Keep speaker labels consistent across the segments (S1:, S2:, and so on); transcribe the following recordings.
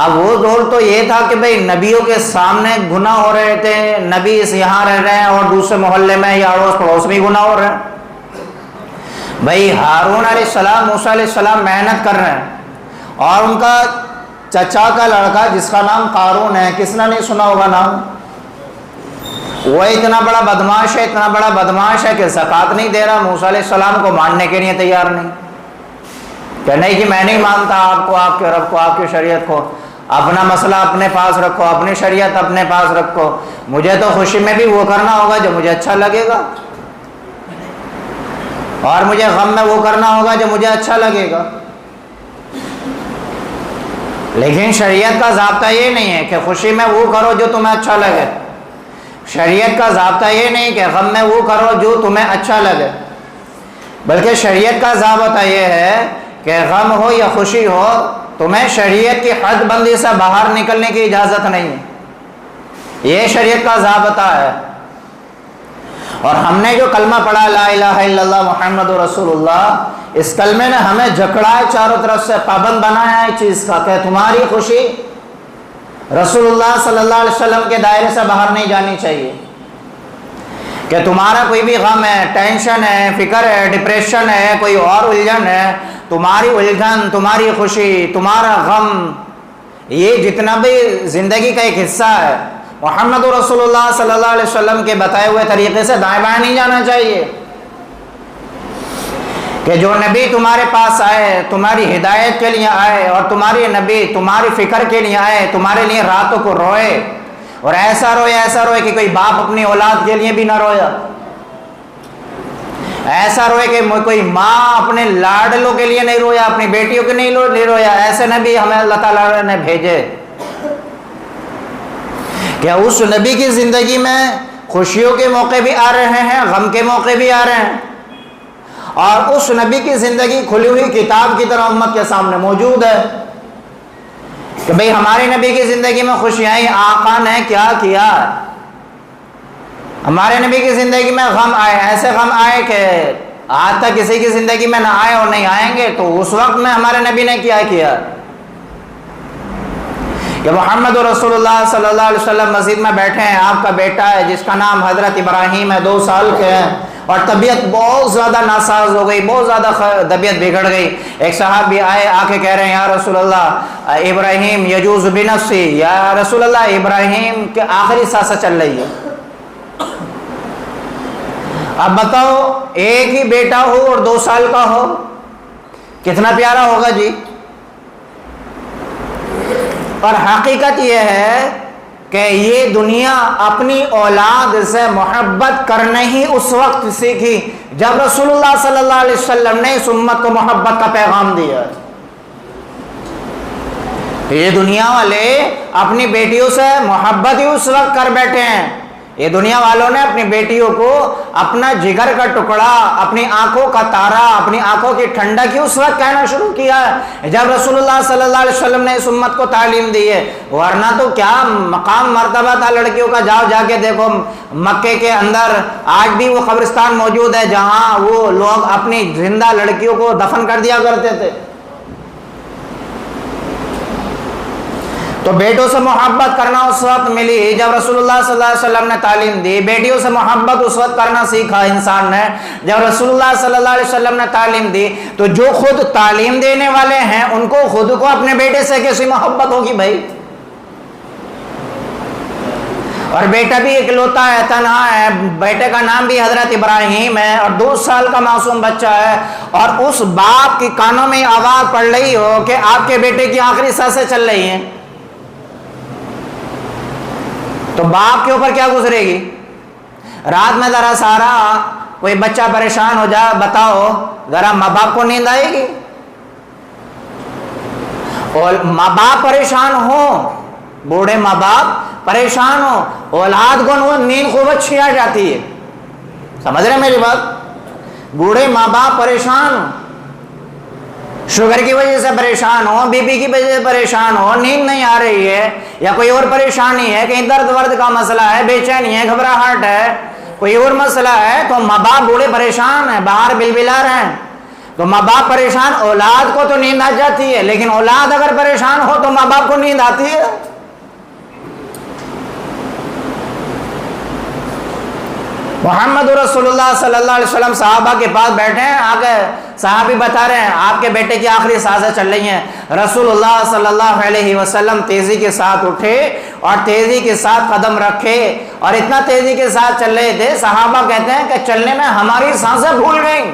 S1: اب وہ دور تو یہ تھا کہ بھئی نبیوں کے سامنے گناہ ہو رہے تھے، نبی یہاں رہ رہے ہیں اور دوسرے محلے میں یا اڑوس پڑوس میں گناہ ہو رہے ہیں۔ بھئی ہارون علیہ السلام، موسیٰ علیہ السلام محنت کر رہے ہیں، اور ان کا چچا کا لڑکا جس کا نام قارون ہے، کس نے نہیں سنا ہوگا نام؟ وہ اتنا بڑا بدماش ہے، اتنا بڑا بدماش ہے کہ زکوٰۃ نہیں دے رہا، موسیٰ علیہ السلام کو ماننے کے لیے تیار نہیں، کہ نہیں کہ میں نہیں مانتا آپ کو، آپ کے رب کو، آپ کی شریعت کو، اپنا مسئلہ اپنے پاس رکھو، اپنی شریعت اپنے پاس رکھو، مجھے تو خوشی میں بھی وہ کرنا ہوگا جو مجھے اچھا لگے گا، اور مجھے غم میں وہ کرنا ہوگا جو مجھے اچھا لگے گا۔ لیکن شریعت کا ضابطہ یہ نہیں ہے کہ خوشی میں وہ کرو جو تمہیں اچھا لگے، شریعت کا ضابطہ یہ نہیں کہ غم میں وہ کرو جو تمہیں اچھا لگے، بلکہ شریعت کا ضابطہ یہ ہے کہ غم ہو یا خوشی ہو، تمہیں شریعت کی حد بندی سے باہر نکلنے کی اجازت نہیں ہے، یہ شریعت کا ضابطہ ہے۔ اور ہم نے جو کلمہ پڑھا لا الہ الا اللہ محمد رسول اللہ، اس کلمے نے ہمیں جکڑا ہے، چاروں طرف سے پابند بنایا ہے اس چیز کا کہ تمہاری خوشی رسول اللہ صلی اللہ علیہ وسلم کے دائرے سے باہر نہیں جانی چاہیے، کہ تمہارا کوئی بھی غم ہے، ٹینشن ہے، فکر ہے، ڈپریشن ہے، کوئی اور الجھن ہے، تمہاری الجھن، تمہاری خوشی، تمہارا غم، یہ جتنا بھی زندگی کا ایک حصہ ہے، محمد رسول اللہ صلی اللہ علیہ وسلم کے بتائے ہوئے طریقے سے دائیں بائیں نہیں جانا چاہیے، کہ جو نبی تمہارے پاس آئے، تمہاری ہدایت کے لیے آئے، اور تمہاری نبی تمہاری فکر کے لیے آئے، تمہارے لیے راتوں کو روئے، اور ایسا روئے کہ کوئی باپ اپنی اولاد کے لیے بھی نہ رویا، ایسا روئے کہ کوئی ماں اپنے لاڈلوں کے لیے نہیں رویا، اپنی بیٹیوں کے نہیں رویا، ایسے نبی ہمیں اللہ تعالیٰ نے بھیجے کہ اس نبی کی زندگی میں خوشیوں کے موقع بھی آ رہے ہیں، غم کے موقع بھی آ رہے ہیں، اور اس نبی کی زندگی کھلی ہوئی کتاب کی طرح امت کے سامنے موجود ہے کہ بھئی ہمارے نبی کی زندگی میں خوشیاں آئیں، آقا نے کیا کیا، ہمارے نبی کی زندگی میں غم آئے، ایسے غم آئے کہ آج تک کسی کی زندگی میں نہ آئے اور نہیں آئیں گے، تو اس وقت میں ہمارے نبی نے کیا کیا کہ محمد رسول اللہ صلی اللہ علیہ وسلم مسجد میں بیٹھے ہیں، آپ کا بیٹا ہے جس کا نام حضرت ابراہیم ہے، 2 سال کے ہیں، اور طبیعت بہت زیادہ ناساز ہو گئی، بہت زیادہ طبیعت بگڑ گئی، ایک صحابی آئے، آ کے کہہ رہے ہیں یا رسول اللہ ابراہیم یجوز بنفسی، یا رسول اللہ ابراہیم کے آخری سانسیں چل رہی ہے۔ اب بتاؤ ایک ہی بیٹا ہو اور 2 سال کا ہو، کتنا پیارا ہوگا جی۔ اور حقیقت یہ ہے کہ یہ دنیا اپنی اولاد سے محبت کرنے ہی اس وقت سیکھی جب رسول اللہ صلی اللہ علیہ وسلم نے اس امت کو محبت کا پیغام دیا۔ یہ دنیا والے اپنی بیٹیوں سے محبت ہی اس وقت کر بیٹھے ہیں، یہ دنیا والوں نے اپنی بیٹیوں کو اپنا جگر کا ٹکڑا، اپنی آنکھوں کا تارا، اپنی آنکھوں کی ٹھنڈک ہی اس وقت کہنا شروع کیا ہے جب رسول اللہ صلی اللہ علیہ وسلم نے اس امت کو تعلیم دی ہے، ورنہ تو کیا مقام مرتبہ تھا لڑکیوں کا، جا کے دیکھو مکے کے اندر آج بھی وہ قبرستان موجود ہے جہاں وہ لوگ اپنی زندہ لڑکیوں کو دفن کر دیا کرتے تھے۔ تو بیٹوں سے محبت کرنا اس وقت ملی جب رسول اللہ صلی اللہ علیہ وسلم نے تعلیم دی، بیٹیوں سے محبت اس وقت کرنا سیکھا انسان نے جب رسول اللہ صلی اللہ علیہ وسلم نے تعلیم دی۔ تو جو خود تعلیم دینے والے ہیں ان کو خود کو اپنے بیٹے سے کیسی محبت ہوگی بھائی، اور بیٹا بھی اکلوتا ہے، تنہا ہے، بیٹے کا نام بھی حضرت ابراہیم ہے اور 2 سال کا معصوم بچہ ہے، اور اس باپ کی کانوں میں آواز پڑ رہی ہو کہ آپ کے بیٹے کی آخری سانسیں چل رہی ہیں، تو باپ کے اوپر کیا گزرے گی؟ رات میں ذرا سارا کوئی بچہ پریشان ہو جائے، بتاؤ ذرا ماں باپ کو نیند آئے گی؟ اور ماں باپ پریشان ہو، بوڑھے ماں باپ پریشان ہو، اولاد کو نیند خوب اچھی آ جاتی ہے، سمجھ رہے میری بات؟ بوڑھے ماں باپ پریشان ہو، شوگر کی وجہ سے پریشان ہو، بی پی کی وجہ سے پریشان ہو، نیند نہیں آ رہی ہے، یا کوئی اور پریشانی ہے، کہیں درد ورد کا مسئلہ ہے، بے چینی ہے، گھبراہٹ ہے، کوئی اور مسئلہ ہے، تو ماں باپ بوڑھے پریشان ہیں، باہر بل بلا رہے ہیں، تو ماں باپ پریشان، اولاد کو تو نیند آ جاتی ہے، لیکن اولاد اگر پریشان ہو تو ماں باپ کو نیند آتی ہے؟ محمد رسول اللہ صلی اللہ علیہ وسلم صحابہ کے پاس بیٹھے ہیں، آگے صحابی بتا رہے ہیں آپ کے بیٹے کی آخری سانسیں چل رہی ہیں۔ رسول اللہ صلی اللہ علیہ وسلم تیزی کے ساتھ اٹھے اور تیزی کے ساتھ قدم رکھے، اور اتنا تیزی کے ساتھ چل رہے تھے، صحابہ کہتے ہیں کہ چلنے میں ہماری سانسیں بھول گئیں،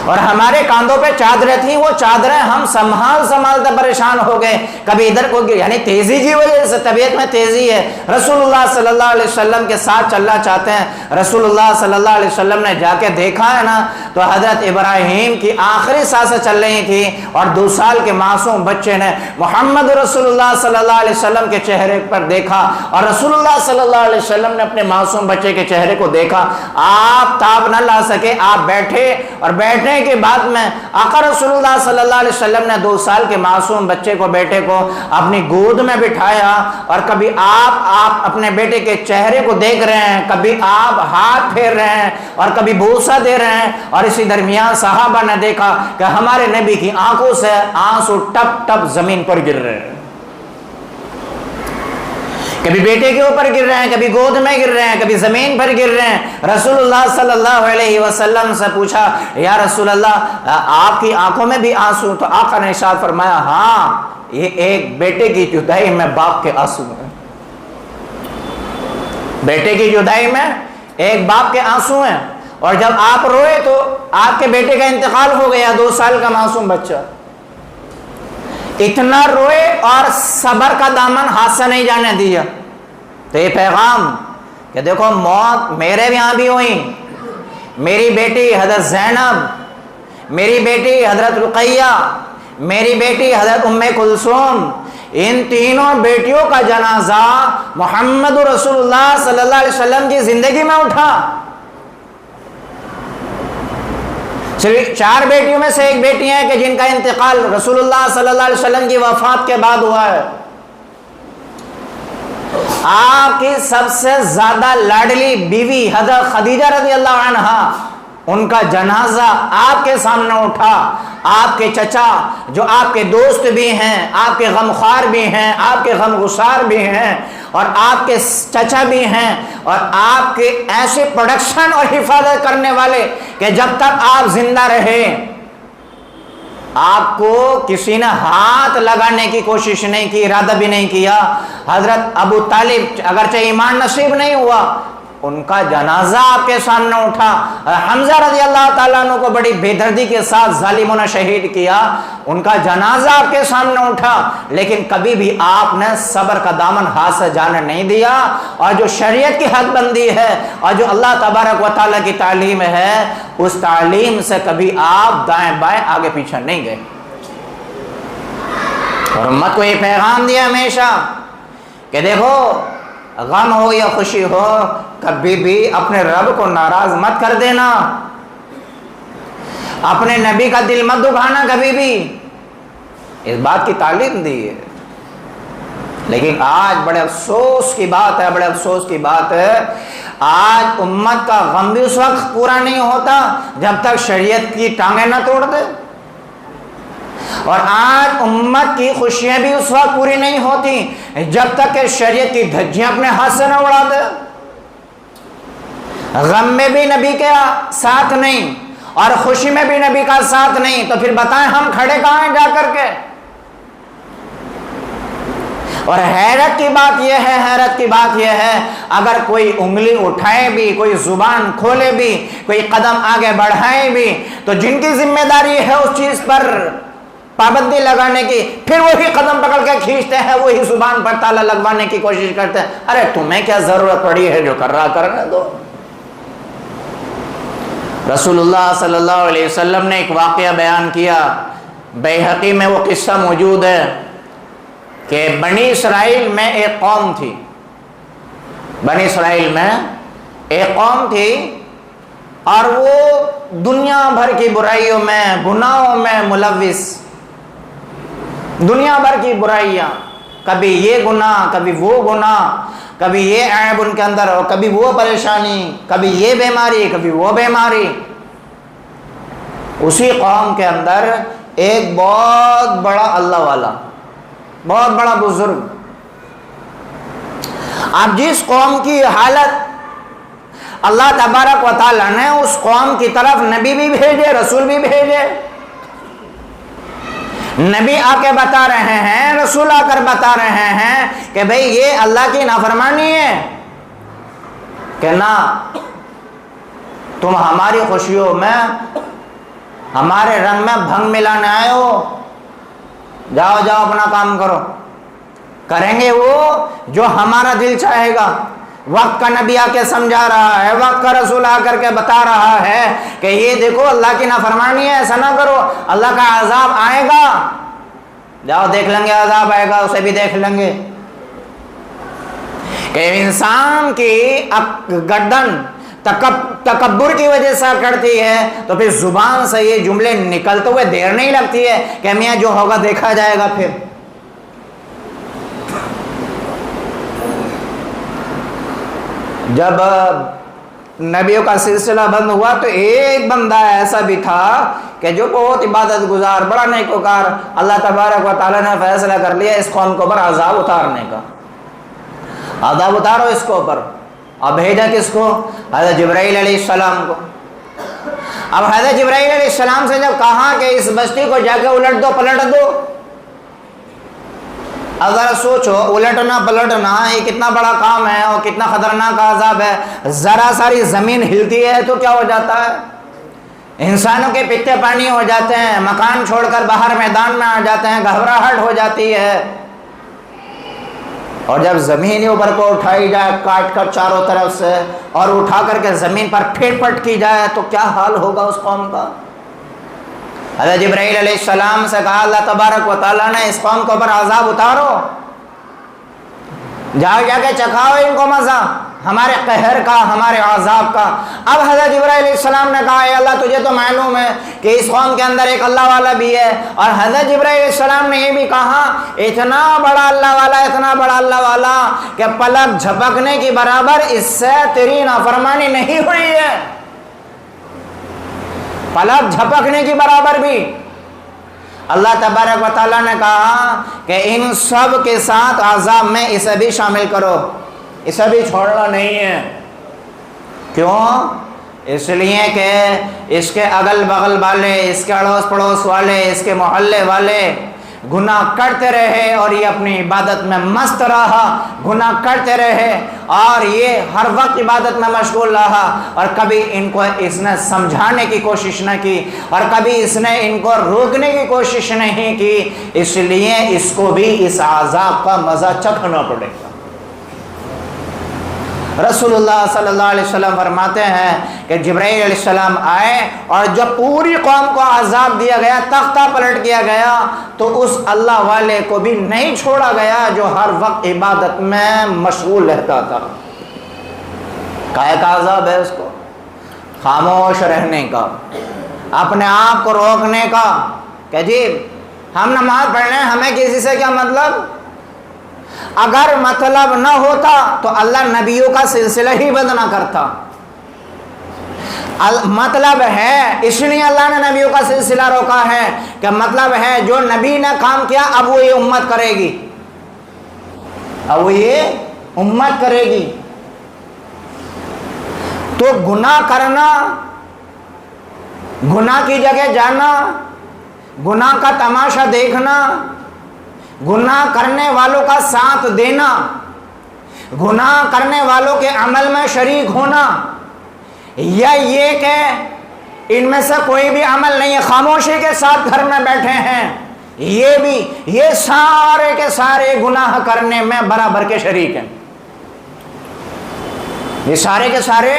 S1: اور ہمارے کاندھوں پہ چادریں تھیں، وہ چادریں ہم سنبھالتے پریشان ہو گئے، کبھی ادھر کو، یعنی تیزی کی وجہ سے طبیعت میں تیزی ہے۔ رسول اللہ صلی اللہ علیہ وسلم کے ساتھ چلنا چاہتے ہیں، رسول اللہ صلی اللہ علیہ وسلم نے جا کے دیکھا ہے نا، تو حضرت ابراہیم کی آخری سانسیں چل رہی تھی، اور 2 سال کے معصوم بچے نے محمد رسول اللہ صلی اللہ علیہ وسلم کے چہرے پر دیکھا، اور رسول اللہ صلی اللہ علیہ وسلم نے اپنے معصوم بچے کے چہرے کو دیکھا۔ آپ تاب نہ لا سکے، آپ بیٹھے، اور بیٹھنے کے بعد میں آقا رسول اللہ صلی اللہ علیہ وسلم نے 2 سال کے معصوم بچے کو، بیٹے کو اپنی گود میں بٹھایا، اور کبھی آپ اپنے بیٹے کے چہرے کو دیکھ رہے ہیں، کبھی آپ ہاتھ پھیر رہے ہیں، اور کبھی بوسہ دے رہے ہیں، اور اسی درمیان صحابہ نے دیکھا کہ ہمارے نبی کی آنکھوں سے آنسو ٹپ ٹپ زمین پر گر رہے ہیں، کبھی بیٹے کے اوپر گر رہے ہیں، کبھی گود میں گر رہے ہیں، کبھی زمین پر گر رہے ہیں۔ رسول اللہ صلی اللہ علیہ وسلم سے پوچھا، یا رسول اللہ آپ کی آنکھوں میں بھی آنسو؟ تو آقا نے ارشاد فرمایا، ہاں، یہ ایک بیٹے کی جدائی میں باپ کے آنسو ہیں، بیٹے کی جدائی میں ایک باپ کے آنسو ہیں، اور جب آپ روئے تو آپ کے بیٹے کا انتقال ہو گیا، 2 سال کا معصوم بچہ، اتنا روئے اور صبر کا دامن ہاتھ سے نہیں جانے دیا۔ تو یہ پیغام کہ دیکھو موت میرے یہاں بھی ہوئی، میری بیٹی حضرت زینب، میری بیٹی حضرت رقیہ، میری بیٹی حضرت ام کلثوم، ان تینوں بیٹیوں کا جنازہ محمد رسول اللہ صلی اللہ علیہ وسلم کی زندگی میں اٹھا۔ صرف 4 بیٹیوں میں سے ایک بیٹی ہے کہ جن کا انتقال رسول اللہ صلی اللہ علیہ وسلم کی وفات کے بعد ہوا ہے۔ آپ کی سب سے زیادہ لاڈلی بیوی حضرت خدیجہ رضی اللہ عنہا، ان کا جنازہ آپ کے سامنے اٹھا۔ آپ کے چچا جو آپ کے دوست بھی ہیں، آپ کے غمخوار بھی ہیں، آپ کے غمگسار بھی ہیں، اور آپ کے چچا بھی ہیں، اور آپ کے ایسے پروڈکشن اور حفاظت کرنے والے کہ جب تک آپ زندہ رہے آپ کو کسی نے ہاتھ لگانے کی کوشش نہیں کی، ارادہ بھی نہیں کیا۔ حضرت ابو طالب اگرچہ ایمان نصیب نہیں ہوا، ان کا جنازہ آپ کے سامنے اٹھا۔ حمزہ رضی اللہ تعالیٰ عنہ کو بڑی بے دردی کے ساتھ ظالموں نے شہید کیا، ان کا جنازہ آپ کے سامنے اٹھا، لیکن کبھی بھی آپ نے صبر کا دامن ہاتھ سے جانے نہیں دیا، اور جو شریعت کی حد بندی ہے اور جو اللہ تبارک و تعالیٰ کی تعلیم ہے، اس تعلیم سے کبھی آپ دائیں بائیں آگے پیچھے نہیں گئے، اور امت کو یہ پیغام دیا ہمیشہ کہ دیکھو غم ہو یا خوشی ہو، کبھی بھی اپنے رب کو ناراض مت کر دینا، اپنے نبی کا دل مت دکھانا کبھی بھی، اس بات کی تعلیم دی ہے۔ لیکن آج بڑے افسوس کی بات ہے، بڑے افسوس کی بات ہے، آج امت کا غم بھی اس وقت پورا نہیں ہوتا جب تک شریعت کی ٹانگیں نہ توڑ دے، اور آج امت کی خوشیاں بھی اس وقت پوری نہیں ہوتی جب تک کہ شریعت کی دھجیاں اپنے ہاتھ سے نہ اڑا دے۔ غم میں بھی نبی کا ساتھ نہیں اور خوشی میں بھی نبی کا ساتھ نہیں، تو پھر بتائیں ہم کھڑے کہاں ہیں جا کر کے؟ اور حیرت کی بات یہ ہے اگر کوئی انگلی اٹھائے بھی، کوئی زبان کھولے بھی، کوئی قدم آگے بڑھائے بھی، تو جن کی ذمہ داری ہے اس چیز پر پابندی لگانے کی، پھر وہی قدم پکڑ کے کھینچتے ہیں، وہی زبان پر تالا لگوانے کی کوشش کرتے ہیں۔ ارے تمہیں کیا ضرورت پڑی ہے، جو کر رہا کرنے دو۔ رسول اللہ صلی اللہ علیہ وسلم نے ایک واقعہ بیان کیا، بیہقی میں وہ قصہ موجود ہے کہ بنی اسرائیل میں ایک قوم تھی، بنی اسرائیل میں ایک قوم تھی، اور وہ دنیا بھر کی برائیوں میں، گناہوں میں ملوث، دنیا بھر کی برائیاں، کبھی یہ گناہ، کبھی وہ گناہ، کبھی یہ عیب ان کے اندر، اور کبھی وہ پریشانی، کبھی یہ بیماری، کبھی وہ بیماری۔ اسی قوم کے اندر ایک بہت بڑا اللہ والا، بہت بڑا بزرگ، اب جس قوم کی حالت، اللہ تبارک و تعالیٰ نے اس قوم کی طرف نبی بھی بھیجے، رسول بھی بھیجے، نبی آ کے بتا رہے ہیں، رسول آ کر بتا رہے ہیں کہ بھئی یہ اللہ کی نافرمانی ہے، کہ نہ تم ہماری خوشیوں میں، ہمارے رنگ میں بھنگ ملانے آئے ہو، جاؤ جاؤ اپنا کام کرو۔ کریں گے وہ جو ہمارا دل چاہے گا۔ وقت کا نبی آ کے سمجھا رہا ہے، وقت کا رسول آ کر کے بتا رہا ہے کہ یہ دیکھو اللہ کی نافرمانی ہے، ایسا نہ کرو، اللہ کا عذاب آئے گا، جاؤ دیکھ لیں گے، عذاب آئے گا، اسے بھی دیکھ لیں گے۔ کہ انسان کی گردن تکبر کی وجہ سے کرتی ہے تو پھر زبان سے یہ جملے نکلتے ہوئے دیر نہیں لگتی ہے کہ میاں جو ہوگا دیکھا جائے گا۔ پھر جب نبیوں کا سلسلہ بند ہوا تو ایک بندہ ایسا بھی تھا کہ جو بہت عبادت گزار، بڑا نیکوکار، اللہ تبارک و تعالیٰ نے فیصلہ کر لیا اس قوم کے اوپر عذاب اتارنے کا، عذاب اتارو اس کو اوپر۔ اب بھیجا کس کو؟ حضرت جبرائیل علیہ السلام کو۔ اب حضرت جبرائیل علیہ السلام سے جب کہا کہ اس بستی کو جا کے الٹ دو، پلٹ دو، اب ذرا سوچو، الٹنا پلٹنا یہ کتنا بڑا کام ہے اور کتنا خطرناک عذاب ہے۔ ذرا ساری زمین ہلتی ہے تو کیا ہو جاتا ہے؟ انسانوں کے پتے پانی ہو جاتے ہیں، مکان چھوڑ کر باہر میدان میں آ جاتے ہیں، گھبراہٹ ہو جاتی ہے۔ اور جب زمین اوپر کو اٹھائی جائے کاٹ کر چاروں طرف سے اور اٹھا کر کے زمین پر پھیٹ پٹ کی جائے تو کیا حال ہوگا اس قوم کا؟ حضرت جبرائیل علیہ السلام سے کہا اللہ تبارک و تعالیٰ نے اس قوم کے اوپر عذاب اتارو، جاؤ جا کے چکھاؤ ان کو مزہ ہمارے قہر کا، ہمارے عذاب کا۔ اب حضرت جبرائیل علیہ السلام نے کہا اے اللہ تجھے تو معلوم ہے کہ اس قوم کے اندر ایک اللہ والا بھی ہے، اور حضرت جبرائیل علیہ السلام نے یہ بھی کہا اتنا بڑا اللہ والا، اتنا بڑا اللہ والا کہ پلک جھپکنے کی برابر اس سے تیری نافرمانی نہیں ہوئی ہے، پلک جھپکنے کی برابر بھی۔ اللہ تبارک و تعالیٰ نے کہا کہ ان سب کے ساتھ عذاب میں اسے بھی شامل کرو، اسے بھی چھوڑنا نہیں ہے۔ کیوں؟ اس لیے کہ اس کے اگل بغل والے، اس کے اڑوس پڑوس والے، اس کے محلے والے گناہ کرتے رہے اور یہ اپنی عبادت میں مست رہا، گناہ کرتے رہے اور یہ ہر وقت عبادت میں مشغول رہا، اور کبھی ان کو اس نے سمجھانے کی کوشش نہ کی اور کبھی اس نے ان کو روکنے کی کوشش نہیں کی، اس لیے اس کو بھی اس عذاب کا مزہ چکھنا پڑے گا۔ رسول اللہ صلی اللہ علیہ وسلم فرماتے ہیں کہ جبرائیل علیہ السلام آئے اور جب پوری قوم کو عذاب دیا گیا، تختہ پلٹ کیا گیا، تو اس اللہ والے کو بھی نہیں چھوڑا گیا جو ہر وقت عبادت میں مشغول رہتا تھا۔ کائے کا عذاب ہے اس کو؟ خاموش رہنے کا، اپنے آپ کو روکنے کا کہ جی ہم نماز پڑھ رہے ہیں، ہمیں کسی سے کیا مطلب؟ اگر مطلب نہ ہوتا تو اللہ نبیوں کا سلسلہ ہی بند نہ کرتا۔ مطلب ہے، اس لیے اللہ نے نبیوں کا سلسلہ روکا ہے کہ مطلب ہے جو نبی نے کام کیا اب وہ یہ امت کرے گی، اب وہ یہ امت کرے گی۔ تو گناہ کرنا، گناہ کی جگہ جانا، گناہ کا تماشا دیکھنا، گناہ کرنے والوں کا ساتھ دینا، گناہ کرنے والوں کے عمل میں شریک ہونا، یا یہ کہ ان میں سے کوئی بھی عمل نہیں ہے، خاموشی کے ساتھ گھر میں بیٹھے ہیں، یہ بھی، یہ سارے کے سارے گناہ کرنے میں برابر کے شریک ہیں۔ یہ سارے کے سارے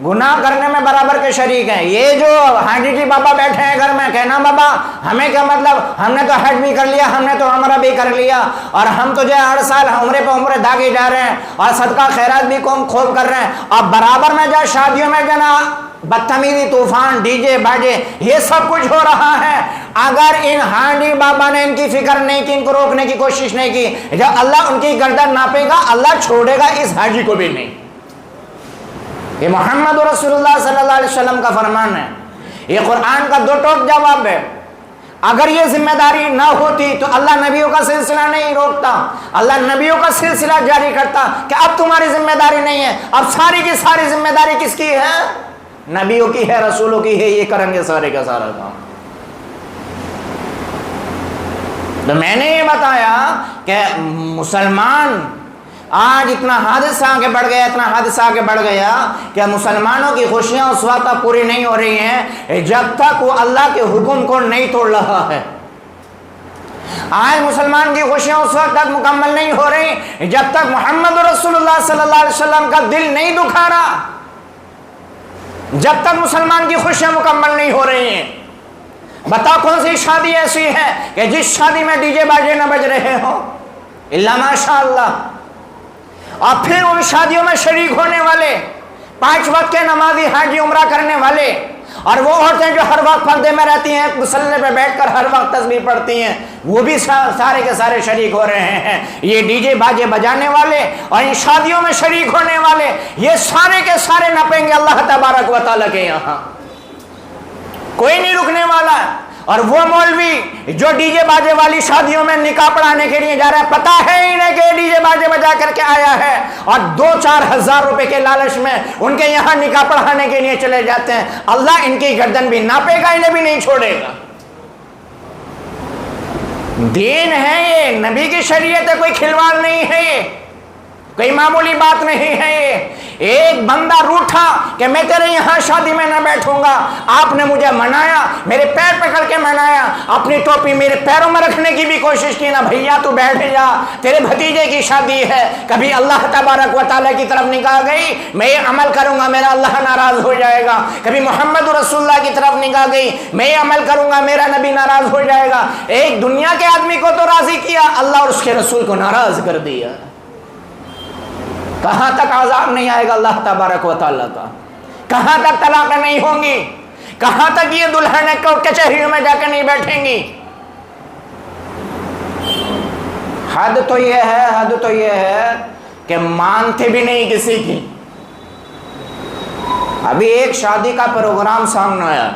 S1: گناہ کرنے میں برابر کے شریک ہیں۔ یہ جو حاجی جی بابا بیٹھے ہیں گھر میں، کہنا بابا ہمیں کیا مطلب، ہم نے تو حج بھی کر لیا، ہم نے تو عمرہ بھی کر لیا، اور ہم تو جو ہر سال عمرے پہ عمرے داغے جا رہے ہیں اور صدقہ خیرات بھی خوب کر رہے ہیں، اور برابر میں جا شادیوں میں جنا بدتمیزی، طوفان، ڈی جے باجے، یہ سب کچھ ہو رہا ہے۔ اگر ان حاجی بابا نے ان کی فکر نہیں کی، ان کو روکنے کی کوشش نہیں کی، جب اللہ ان کی گردن ناپے گا اللہ چھوڑے گا اس حاجی کو بھی نہیں۔ یہ محمد رسول اللہ صلی اللہ علیہ وسلم کا فرمان ہے۔ یہ قرآن کا دو ٹوک جواب ہے. اگر یہ ذمہ داری نہ ہوتی تو اللہ نبیوں کا سلسلہ نہیں روکتا, اللہ نبیوں کا سلسلہ جاری کرتا کہ اب تمہاری ذمہ داری نہیں ہے, اب ساری کی ساری ذمہ داری کس کی ہے؟ نبیوں کی ہے, رسولوں کی ہے, یہ کریں گے سارے کا سارا کام. تو میں نے یہ بتایا کہ مسلمان آج اتنا حادثہ آگے بڑھ گیا, اتنا حادثہ آگے بڑھ گیا کہ مسلمانوں کی خوشیاں اس وقت تک پوری نہیں ہو رہی ہیں جب تک وہ اللہ کے حکم کو نہیں توڑ رہا ہے. آج مسلمان کی خوشیاں اس وقت تک مکمل نہیں ہو رہی جب تک محمد رسول اللہ صلی اللہ علیہ وسلم کا دل نہیں دکھا رہا, جب تک مسلمان کی خوشیاں مکمل نہیں ہو رہی ہیں. بتاؤ کون سی شادی ایسی ہے کہ جس شادی میں ڈی جے باجے نہ بج رہے ہوں الا ماشاء اللہ, اور پھر ان شادیوں میں شریک ہونے والے 5 وقت کے نمازی حاجی عمرہ کرنے والے اور وہ عورتیں جو ہر وقت پردے میں رہتی ہیں, مصلے پہ بیٹھ کر ہر وقت تسبیح پڑھتی ہیں, وہ بھی سارے کے سارے شریک ہو رہے ہیں. یہ ڈی جے باجے بجانے والے اور ان شادیوں میں شریک ہونے والے یہ سارے کے سارے نپیں گے اللہ تبارک و تعالیٰ کے یہاں, کوئی نہیں رکنے والا. اور وہ مولوی جو ڈی جے باجے والی شادیوں میں نکاح پڑھانے کے لیے جا رہا ہے, پتہ ہے انہیں کہ ڈی جے باجے بجا کر کے آیا ہے, اور 2-4 ہزار روپے کے لالچ میں ان کے یہاں نکاح پڑھانے کے لیے چلے جاتے ہیں. اللہ ان کی گردن بھی ناپے گا, انہیں بھی نہیں چھوڑے گا. دین ہے یہ, نبی کی شریعت ہے, کوئی کھلواڑ نہیں ہے, یہ کوئی معمولی بات نہیں ہے. یہ ایک بندہ روٹھا کہ میں تیرے یہاں شادی میں نہ بیٹھوں گا, آپ نے مجھے منایا, میرے پیر پکڑ کے منایا, اپنی ٹوپی میرے پیروں میں رکھنے کی بھی کوشش کی, نہ بھیا تو بیٹھ جا, تیرے بھتیجے کی شادی ہے. کبھی اللہ تبارک و تعالیٰ کی طرف نگاہ گئی, میں یہ عمل کروں گا میرا اللہ ناراض ہو جائے گا. کبھی محمد رسول اللہ کی طرف نگاہ گئی, میں یہ عمل کروں گا میرا نبی ناراض ہو جائے گا. ایک دنیا کے آدمی کو تو راضی کیا, اللہ اور اس کے رسول کو ناراض کر دیا. کہاں تک عذاب نہیں آئے گا اللہ تبارک و تعالیٰ کا, کہاں تک طلاقیں نہیں ہوں گی, کہاں تک یہ دلہنیں کورٹ کچہریوں میں جا کے نہیں بیٹھیں گی. حد تو یہ ہے کہ مانتے بھی نہیں کسی کی. ابھی ایک شادی کا پروگرام سامنے آیا,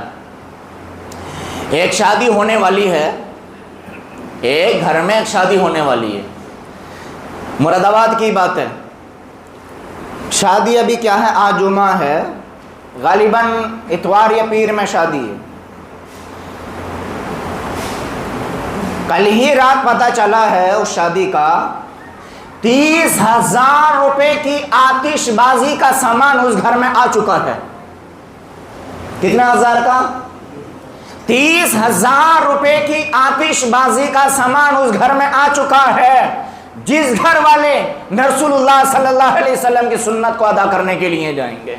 S1: ایک شادی ہونے والی ہے, ایک گھر میں ایک شادی ہونے والی ہے, مراد آباد کی بات ہے. شادی ابھی کیا ہے, آج جمعہ ہے, غالباً اتوار یا پیر میں شادی ہے. کل ہی رات پتہ چلا ہے اس شادی کا 30,000 روپے کی آتش بازی کا سامان اس گھر میں آ چکا ہے. کتنا ہزار کا؟ 30,000 روپے کی آتش بازی کا سامان اس گھر میں آ چکا ہے, جس گھر والے رسول اللہ صلی اللہ علیہ وسلم کی سنت کو ادا کرنے کے لیے جائیں گے.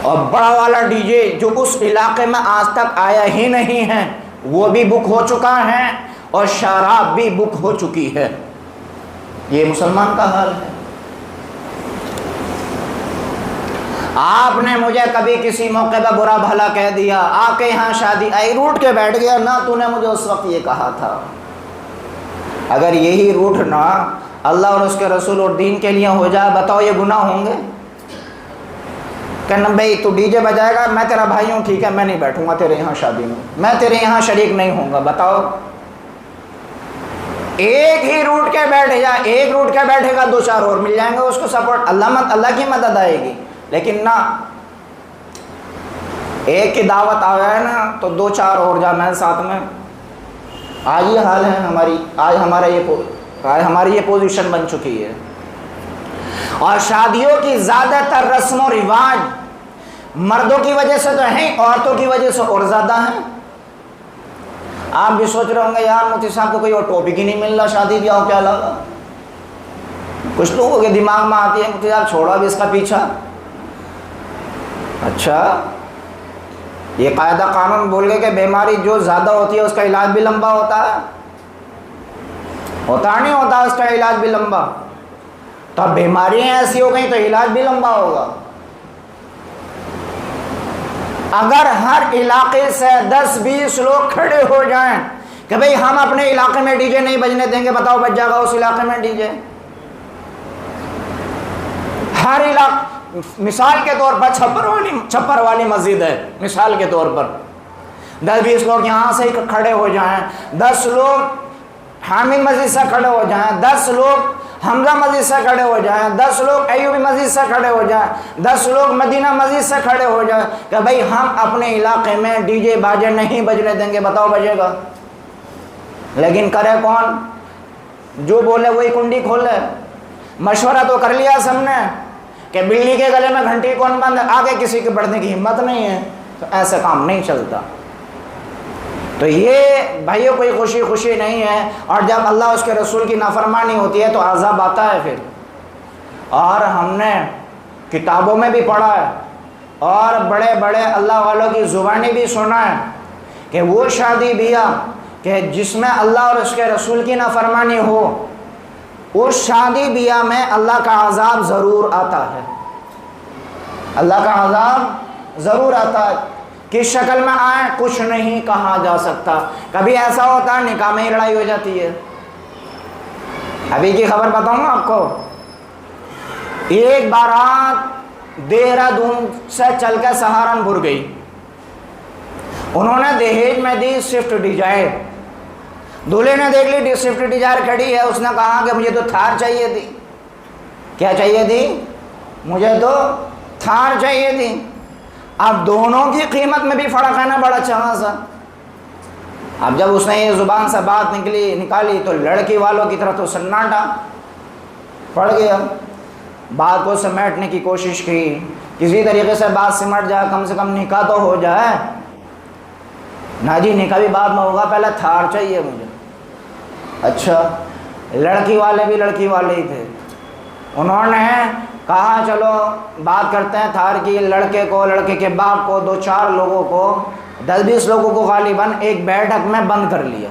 S1: اور بڑا والا ڈی جے جو اس علاقے میں آج تک آیا ہی نہیں ہے وہ بھی بک ہو چکا ہے, اور شراب بھی بک ہو چکی ہے. یہ مسلمان کا حال ہے. آپ نے مجھے کبھی کسی موقع پہ برا بھلا کہہ دیا, آپ کے یہاں شادی آئی, روٹ کے بیٹھ گیا نا, تو نے مجھے اس وقت یہ کہا تھا. اگر یہی روٹنا اللہ اور اس کے رسول اور دین کے لیے ہو جائے, بتاؤ یہ گناہ ہوں گے؟ کہنا بھائی تو ڈی جے بجائے گا, میں تیرا بھائی ہوں, ٹھیک ہے, میں نہیں بیٹھوں گا تیرے یہاں شادی میں تیرے یہاں شریک نہیں ہوں گا. بتاؤ, ایک ہی روٹ کے بیٹھ جا, ایک روٹ کے بیٹھے گا, 2-4 اور مل جائیں گے اس کو سپورٹ, اللہ کی مدد آئے گی. لیکن نہ, ایک کی دعوت آ گیا ہے نا تو 2-4 اور جانا ہے ساتھ میں. آج یہ حال ہے ہماری, آج ہماری یہ پوزیشن بن چکی ہے. اور شادیوں کی زیادہ تر رسم و رواج مردوں کی وجہ سے تو ہیں, عورتوں کی وجہ سے اور زیادہ ہیں. آپ بھی سوچ رہے ہوں گے یار مفتی صاحب کو کوئی اور ٹاپک ہی نہیں مل رہا شادی بیاہ کے علاوہ. کچھ لوگوں کے دماغ میں آتی ہے مفتی صاحب چھوڑا بھی اس کا پیچھا. اچھا, یہ قاعدہ قانون بول گئے کہ بیماری جو زیادہ ہوتی ہے اس کا علاج بھی لمبا ہوتا ہے, ہوتا نہیں ہوتا اس کا علاج بھی لمبا. تو اب بیماریاں ایسی ہو گئی تو علاج بھی لمبا ہوگا. اگر ہر علاقے سے 10-20 لوگ کھڑے ہو جائیں کہ بھئی ہم اپنے علاقے میں ڈی جے نہیں بجنے دیں گے, بتاؤ بج جائے گا اس علاقے میں ڈی جے؟ ہر علاقہ
S2: مثال کے طور پر چھپر والی مسجد ہے، مثال کے طور پر 10-20 لوگ یہاں سے کھڑے ہو جائیں، 10 لوگ حامد مسجد سے کھڑے ہو جائیں، 10 لوگ حمزہ مسجد سے کھڑے ہو جائیں، 10 لوگ ایوبی مسجد سے کھڑے ہو جائیں، 10 لوگ مدینہ مسجد سے کھڑے ہو جائیں کہ بھئی ہم اپنے علاقے میں ڈی جے باجے نہیں بجنے دیں گے، بتاؤ بجے گا؟ لیکن کرے کون؟ جو بولے وہی کنڈی کھولے۔ مشورہ تو کر لیا سب نے کہ بلی کے گلے میں گھنٹی کون بند ہے، آگے کسی کے بڑھنے کی ہمت نہیں ہے، تو ایسے کام نہیں چلتا۔ تو یہ بھائیوں کوئی خوشی خوشی نہیں ہے، اور جب اللہ اس کے رسول کی نافرمانی ہوتی ہے تو عذاب آتا ہے پھر۔ اور ہم نے کتابوں میں بھی پڑھا ہے اور بڑے بڑے اللہ والوں کی زبانی بھی سنا ہے کہ وہ شادی بیاہ کہ جس میں اللہ اور اس کے رسول کی نافرمانی ہو، اس شادی بیاہ میں اللہ کا عذاب ضرور آتا ہے، اللہ کا عذاب ضرور آتا ہے۔ کس شکل میں آئے کچھ نہیں کہا جا سکتا۔ کبھی ایسا ہوتا ہے نکاح میں ہی لڑائی ہو جاتی ہے۔ ابھی کی خبر بتاؤں آپ کو، ایک بارات دہرادون سے چل کے سہارنپور گئی، انہوں نے دہیج میں دی سوئفٹ ڈیزائر، دولہے نے دیکھ لی سوئفٹ ڈیزائر کھڑی ہے، اس نے کہا کہ مجھے تو تھار چاہیے تھی۔ کیا چاہیے تھی؟ مجھے تو تھار چاہیے تھی۔ اب دونوں کی قیمت میں بھی فرق ہے نا بڑا اچھا سا۔ اب جب اس نے یہ زبان سے بات نکالی تو لڑکی والوں کی طرف تو سناٹا پڑ گیا۔ بات کو سمیٹنے کی کوشش کی، کسی طریقے سے بات سمٹ جائے، کم سے کم نکاح تو ہو جائے۔ نہ جی نکاح بھی بعد میں ہوگا، پہلے تھار چاہیے مجھے۔ اچھا، لڑکی والے بھی لڑکی والے ہی تھے، انہوں نے کہا چلو بات کرتے ہیں تھار کی۔ لڑکے کو، لڑکے کے باپ کو، 2-4 لوگوں کو، 10-20 لوگوں کو غالباً ایک بیٹھک میں بند کر لیا۔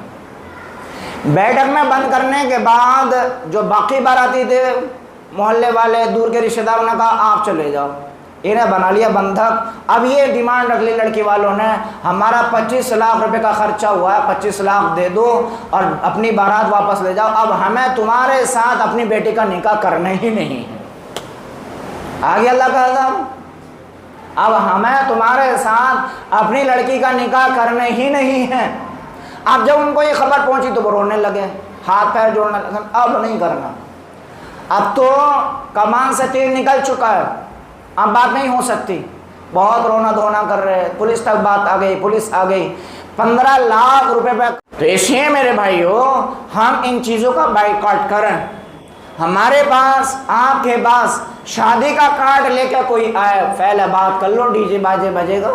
S2: بیٹھک میں بند کرنے کے بعد جو باقی باراتی تھے، محلے والے، دور کے رشتہ داروں نے کہا آپ چلے جاؤ، انہیں بنا لیا بندھک۔ اب یہ ڈیمانڈ رکھ لی لڑکی والوں نے، ہمارا 25 لاکھ روپے کا خرچہ ہوا ہے، 25 لاکھ دے دو اور اپنی بارات واپس لے جاؤ، اب ہمیں تمہارے ساتھ اپنی بیٹی کا نکاح کرنا ہی نہیں ہے۔ آگے اللہ کا عذاب، اب ہمیں تمہارے ساتھ اپنی لڑکی کا نکاح کرنے ہی نہیں ہے۔ اب جب ان کو یہ خبر پہنچی تو وہ رونے لگے، ہاتھ پیر جوڑنے لگے، اب نہیں کرنا، اب تو کمان سے تیر نکل چکا ہے، اب بات نہیں ہو سکتی۔ بہت رونا دھونا کر رہے، پولیس تک بات آ گئی، پولیس آ گئی، 15 لاکھ روپے پہ۔ تو اس لیے میرے بھائیو، ہم ان چیزوں کا بائیکاٹ کریں۔ ہمارے پاس، آپ کے پاس شادی کا کارڈ لے کے کوئی آئے، پہلے بات کر لو ڈی جے باجے بجے گا،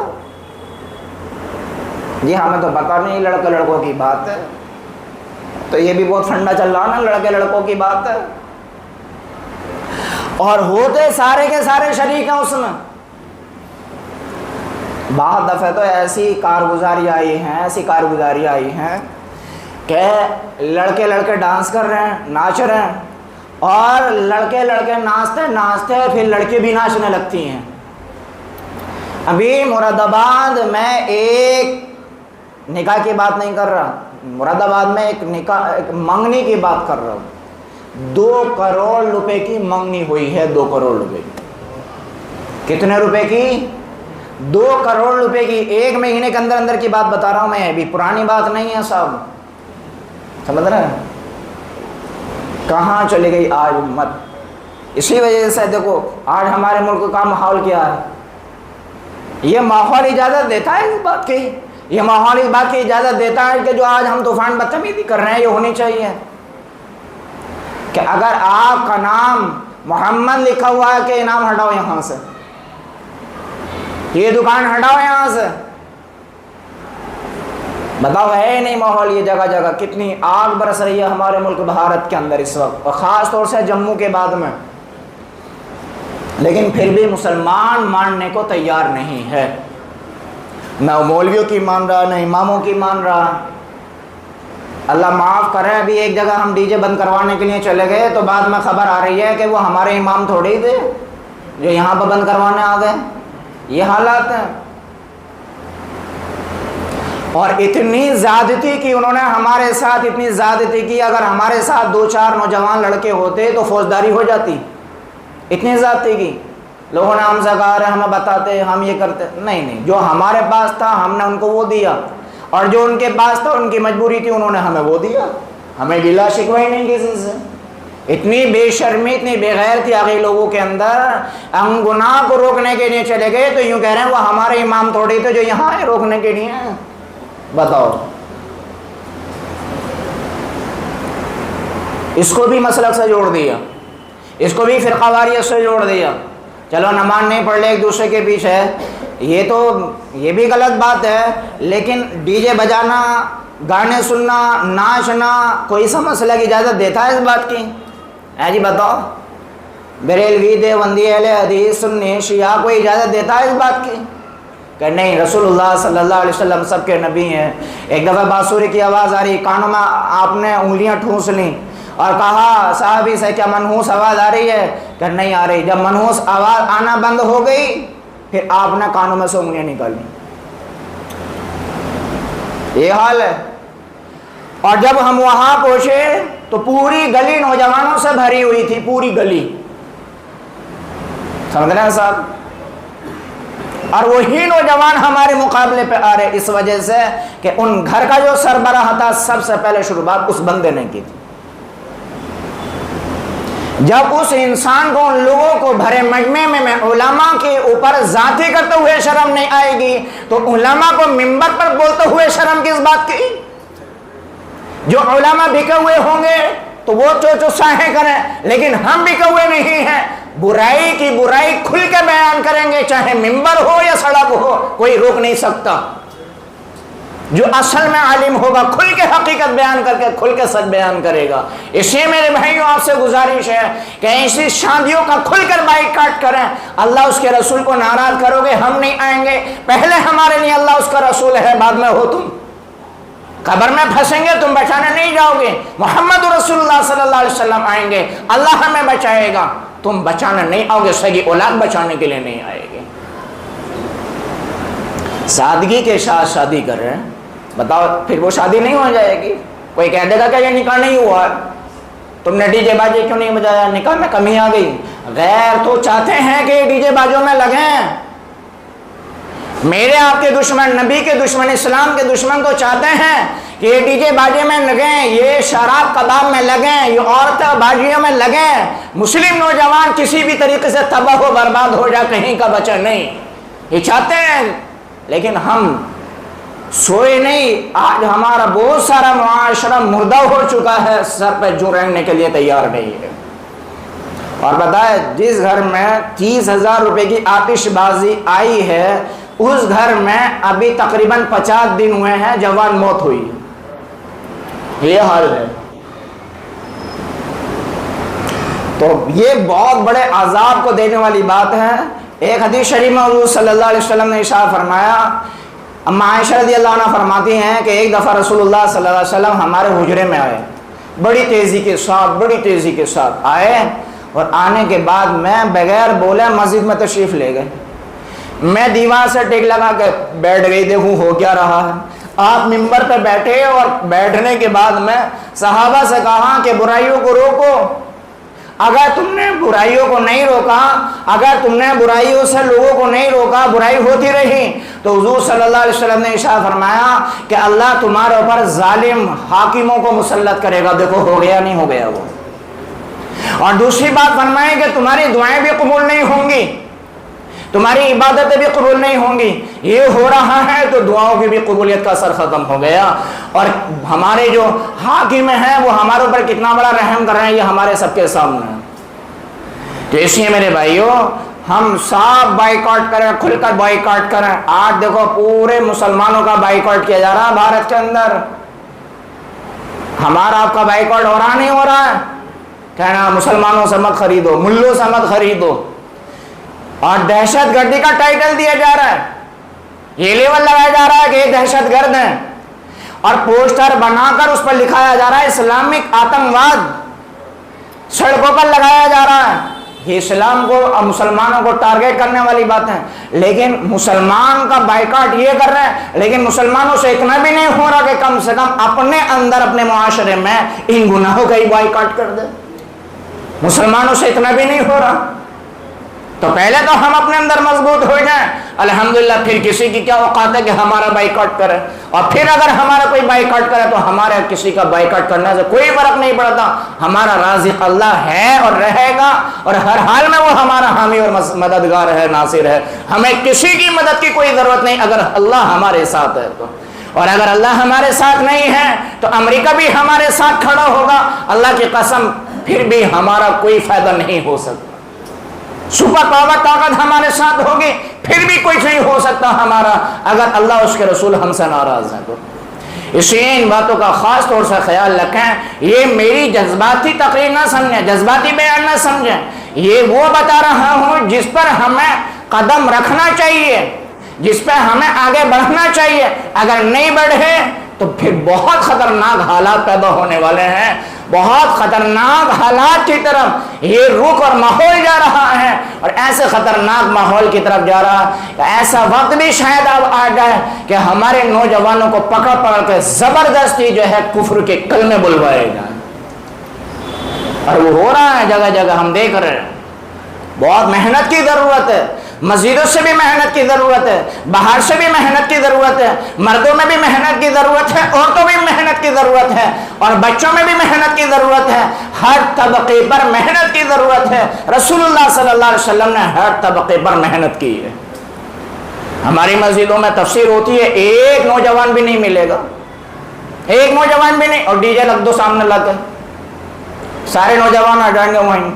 S2: جی ہمیں تو پتہ نہیں، لڑکے لڑکوں کی بات ہے، تو یہ بھی بہت ٹھنڈا چل رہا نا، لڑکے لڑکوں کی بات ہے، اور ہوتے سارے کے سارے شریک ہیں اس میں۔ بعض دفعہ تو ایسی کارگزاری آئی ہیں کہ لڑکے لڑکے ڈانس کر رہے ہیں، ناچ رہے ہیں، اور لڑکے لڑکے ناچتے پھر لڑکی بھی ناچنے لگتی ہیں۔ ابھی مراد آباد میں ایک نکاح کی بات نہیں کر رہا، مراد آباد میں ایک منگنی کی بات کر رہا ہوں۔ 2 کروڑ روپے کی منگنی ہوئی ہے، 2 کروڑ روپے کی۔ کتنے روپے کی؟ 2 کروڑ روپے کی۔ 1 مہینے کے اندر اندر کی بات بتا رہا ہوں میں، ابھی پرانی بات نہیں ہے صاحب، سمجھ رہے ہیں؟ کہاں چلی گئی آج امت؟ اسی وجہ سے دیکھو آج ہمارے ملک کا ماحول کیا ہے۔ یہ ماحول اجازت دیتا ہے اس بات کی، یہ ماحول اس بات کی اجازت دیتا ہے کہ جو آج ہم طوفان بدتمیزی کر رہے ہیں یہ ہونی چاہیے کہ اگر آپ کا نام محمد لکھا ہوا ہے کہ نام ہٹاؤ یہاں سے، یہ دکان ہٹاؤ یہاں سے۔ بتاؤ ہے نہیں ماحول یہ جگہ جگہ، کتنی آگ برس رہی ہے ہمارے ملک بھارت کے اندر اس وقت، اور خاص طور سے جموں کے بعد میں، لیکن پھر بھی مسلمان ماننے کو تیار نہیں ہے، نہ مولویوں کی مان رہا، نہ اماموں کی مان رہا۔ اللہ معاف کرے، ابھی ایک جگہ ہم ڈی جے بند کروانے کے لیے چلے گئے تو بعد میں خبر آ رہی ہے کہ وہ ہمارے امام تھوڑے ہی تھے جو یہاں پہ بند کروانے آ گئے۔ یہ حالات ہیں، اور اتنی زیادتی کی انہوں نے ہمارے ساتھ، اتنی زیادتی کی، اگر ہمارے ساتھ 2-4 نوجوان لڑکے ہوتے تو فوجداری ہو جاتی، اتنی زیادتی کی۔ لوگوں نے ہم سے کہا رہے ہمیں بتاتے ہم یہ کرتے، نہیں، جو ہمارے پاس تھا ہم نے ان کو وہ دیا، اور جو ان کے پاس تھا ان کی مجبوری تھی انہوں نے ہمیں وہ دیا، ہمیں گلا شکوہ ہی نہیں کسی سے۔ اتنی بے شرمی اتنی بے غیرتی آ گئی لوگوں کے اندر، ہم گناہ کو روکنے کے لیے چلے گئے تو یوں کہہ رہے ہیں وہ ہمارے امام تھوڑی تھے جو یہاں ہے روکنے کے لیے ہیں۔ بتاؤ، اس کو بھی مسلک سے جوڑ دیا، اس کو بھی فرقہ واریت سے جوڑ دیا۔ چلو نماز نہیں پڑھ لے ایک دوسرے کے پیچھے، یہ بھی غلط بات ہے، لیکن ڈی جے بجانا، گانے سننا، ناچنا، کوئی سا مسئلہ کی اجازت دیتا ہے اس بات کی؟ جی بتاؤ، بریلوی دیوبندی اہل حدیث سنی شیعہ کوئی اجازت دیتا ہے اس بات کی؟ کہ نہیں، رسول اللہ صلی اللہ علیہ وسلم سب کے نبی ہیں۔ ایک دفعہ بانسری کی آواز آ رہی، کانوں میں آپ نے انگلیاں ٹھونس لیں اور کہا صحابی سے کیا منحوس آواز آ رہی ہے؟ کہ نہیں آ رہی۔ جب منحوس آواز آنا بند ہو گئی پھر آپ نے کانوں میں سے انگلیاں نکالی۔ یہ حال ہے۔ اور جب ہم وہاں پہنچے تو پوری گلی نوجوانوں سے بھری ہوئی تھی، پوری گلی، سمجھ رہے ہیں صاحب؟ اور وہی نوجوان ہمارے مقابلے پہ آ رہے اس وجہ سے کہ ان گھر کا جو سربراہ تھا سب سے پہلے شروعات اس بندے نے کی تھی۔ جب اس انسان کو، ان لوگوں کو بھرے مجمع میں علماء کے اوپر ذاتی کرتے ہوئے شرم نہیں آئے گی تو علماء کو منبر پر بولتے ہوئے شرم کس بات کی؟ جو علماء بکے ہوئے ہوں گے تو وہ چو ساہیں کریں، لیکن ہم بکے ہوئے نہیں ہیں، برائی کی برائی کھل کے بیان کریں گے، چاہے منبر ہو یا سڑک ہو، کوئی روک نہیں سکتا۔ جو اصل میں عالم ہوگا کھل کے حقیقت بیان کر کے کھل کے سچ بیان کرے گا۔ اس لیے میرے بھائیوں آپ سے گزارش ہے کہ ایسی شادیوں کا کھل کر بائیکاٹ کریں۔ اللہ اس کے رسول کو ناراض کرو گے، ہم نہیں آئیں گے۔ پہلے ہمارے لیے اللہ اس کا رسول ہے، بعد میں ہو تم۔ قبر میں پھنسیں گے تم بچانے نہیں جاؤ گے، محمد رسول اللہ صلی اللہ علیہ وسلم آئیں گے، اللہ ہمیں بچائے گا، تم بچانے نہیں آؤ گے، سگی اولاد بچانے کے لیے نہیں آئے گے۔ سادگی کے ساتھ شادی کر رہے ہیں، بتاؤ پھر وہ شادی نہیں ہو جائے گی؟ کوئی کہہ دے گا کہ یہ نکاح نہیں ہوا، تم نے ڈی جے باجے کیوں نہیں بجایا، نکاح میں کمی آ گئی۔ غیر تو چاہتے ہیں کہ ڈی جے باجوں میں لگیں، میرے آپ کے دشمن، نبی کے دشمن، اسلام کے دشمن تو چاہتے ہیں کہ یہ ڈی جے باجے میں لگیں، یہ شراب کباب میں لگیں، یہ عورتیں باجیوں میں لگیں، مسلم نوجوان کسی بھی طریقے سے تباہ و برباد ہو جائے، کہیں کا بچہ نہیں، یہ چاہتے ہیں۔ لیکن ہم سوئے نہیں، آج ہمارا بہت سارا معاشرہ مردہ ہو چکا ہے، سر پہ جو رہنے کے لیے تیار نہیں ہے۔ اور بتائے جس گھر میں 30,000 روپے کی آتش بازی آئی ہے اس گھر میں ابھی تقریباً 50 دن ہوئے ہیں جوان موت ہوئی، یہ حال ہے۔ تو یہ بہت بڑے عذاب کو دینے والی بات ہے۔ ایک حدیث شریف میں حضور صلی اللہ علیہ وسلم نے ارشاد فرمایا، اما عائشہ رضی اللہ عنہ فرماتی ہیں کہ ایک دفعہ رسول اللہ صلی اللہ علیہ وسلم ہمارے حجرے میں آئے، بڑی تیزی کے ساتھ آئے، اور آنے کے بعد میں بغیر بولے مسجد میں تشریف لے گئے۔ میں دیوار سے ٹیک لگا کے بیٹھ گئی، دیکھوں ہو کیا رہا ہے۔ آپ منبر پہ بیٹھے اور بیٹھنے کے بعد میں صحابہ سے کہا کہ برائیوں کو روکو۔ اگر تم نے برائیوں کو نہیں روکا، اگر تم نے برائیوں سے لوگوں کو نہیں روکا، برائی ہوتی رہی تو حضور صلی اللہ علیہ وسلم نے ارشاد فرمایا کہ اللہ تمہارے اوپر ظالم حاکموں کو مسلط کرے گا۔ دیکھو ہو گیا نہیں ہو گیا وہ۔ اور دوسری بات فرمائیں کہ تمہاری دعائیں بھی قبول نہیں ہوں گی، تمہاری عبادتیں بھی قبول نہیں ہوں گی۔ یہ ہو رہا ہے تو دعاؤں کی بھی قبولیت کا اثر ختم ہو گیا، اور ہمارے جو حاکم ہیں وہ ہمارے اوپر کتنا بڑا رحم کر رہے ہیں یہ ہمارے سب کے سامنے ہے۔ تو اس لیے میرے بھائیوں ہم سب بائیکاٹ کریں، کھل کر بائیکاٹ کریں۔ آج دیکھو پورے مسلمانوں کا بائیکاٹ کیا جا رہا ہے بھارت کے اندر، ہمارا آپ کا بائیکاٹ ہو رہا نہیں ہو رہا ہے؟ کہنا مسلمانوں سے مت خریدو، ملوں سے مت خریدو، اور دہشت گردی کا ٹائٹل دیا جا رہا ہے، یہ لیول لگایا جا رہا ہے کہ یہ دہشت گرد ہیں، اور پوسٹر بنا کر اس پر لکھایا جا رہا ہے اسلامک آتنکواد، سڑکوں پر لگایا جا رہا ہے۔ یہ اسلام کو اور مسلمانوں کو ٹارگیٹ کرنے والی بات ہے، لیکن مسلمان کا بائیکاٹ یہ کر رہے ہیں، لیکن مسلمانوں سے اتنا بھی نہیں ہو رہا کہ کم سے کم اپنے اندر اپنے معاشرے میں ان گناہوں کا ہی بائیکاٹ کر دے۔ مسلمانوں سے اتنا بھی نہیں ہو رہا۔ تو پہلے تو ہم اپنے اندر مضبوط ہو جائیں، الحمدللہ پھر کسی کی کیا اوقات ہے کہ ہمارا بائیکاٹ کرے، اور پھر اگر ہمارا کوئی بائیکاٹ کرے تو ہمارے کسی کا بائیکاٹ کرنے سے کوئی فرق نہیں پڑتا، ہمارا رازق اللہ ہے اور رہے گا، اور ہر حال میں وہ ہمارا حامی اور مددگار ہے، ناصر ہے، ہمیں کسی کی مدد کی کوئی ضرورت نہیں اگر اللہ ہمارے ساتھ ہے تو۔ اور اگر اللہ ہمارے ساتھ نہیں ہے تو امریکہ بھی ہمارے ساتھ کھڑا ہوگا، اللہ کی قسم پھر بھی ہمارا کوئی فائدہ نہیں ہو سکتا، سپر پاور طاقت ہمارے ساتھ ہوگی پھر بھی کچھ نہیں ہو سکتا ہمارا، اگر اللہ اس کے رسول ہم سے ناراض ہیں تو۔ اس لیے ان باتوں کا خاص طور سے خیال رکھیں، یہ میری جذباتی تقریر نہ سمجھیں، جذباتی بیان نہ سمجھیں، یہ وہ بتا رہا ہوں جس پر ہمیں قدم رکھنا چاہیے، جس پہ ہمیں آگے بڑھنا چاہیے، اگر نہیں بڑھے تو پھر بہت خطرناک حالات پیدا ہونے والے ہیں، بہت خطرناک حالات کی طرف یہ رخ اور ماحول جا رہا ہے، اور ایسے خطرناک ماحول کی طرف جا رہا ہے، ایسا وقت بھی شاید اب آ جائے کہ ہمارے نوجوانوں کو پکڑ پکڑ کے زبردستی جو ہے کفر کے کلمے بلوائے جائیں، اور وہ ہو رہا ہے جگہ جگہ، ہم دیکھ رہے ہیں۔ بہت محنت کی ضرورت ہے، مسجدوں سے بھی محنت کی ضرورت ہے، باہر سے بھی محنت کی ضرورت ہے، مردوں میں بھی محنت کی ضرورت ہے، عورتوں میں بھی محنت کی ضرورت ہے، اور بچوں میں بھی محنت کی ضرورت ہے، ہر طبقے پر محنت کی ضرورت ہے۔ رسول اللہ صلی اللہ علیہ وسلم نے ہر طبقے پر محنت کی ہے۔ ہماری مسجدوں میں تفسیر ہوتی ہے، ایک نوجوان بھی نہیں ملے گا، ایک نوجوان بھی نہیں، اور ڈی جے رکھ دو سامنے لا کے، سارے نوجوان آ جائیں گے وہیں۔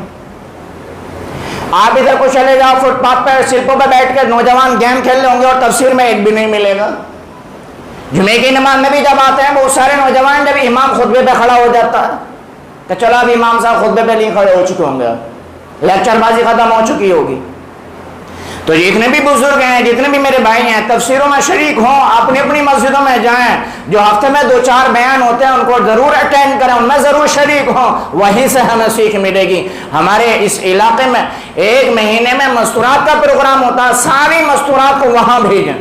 S2: آپ ادھر کو چلے جاؤ، فٹ پاتھ پہ سڑکوں پہ بیٹھ کے نوجوان گیم کھیل رہے ہوں گے اور تفسیر میں ایک بھی نہیں ملے گا۔ جمعے کی نماز میں بھی جب آتے ہیں بہت سارے نوجوان، جب امام خطبے پہ کھڑا ہو جاتا ہے کہ چلو اب امام صاحب خطبے پہ نہیں کھڑے ہو چکے ہوں گے، لیکچر بازی ختم ہو چکی ہوگی، تو جتنے بھی بزرگ ہیں، جتنے بھی میرے بھائی ہیں، تفسیروں میں شریک ہوں، اپنی اپنی مسجدوں میں جائیں، جو ہفتے میں 2-4 بیان ہوتے ہیں ان کو ضرور اٹینڈ کریں، ان میں ضرور شریک ہوں، وہیں سے ہمیں سیکھ ملے گی۔ ہمارے اس علاقے میں 1 مہینے میں مستورات کا پروگرام ہوتا ہے، ساری مستورات کو وہاں بھیجیں۔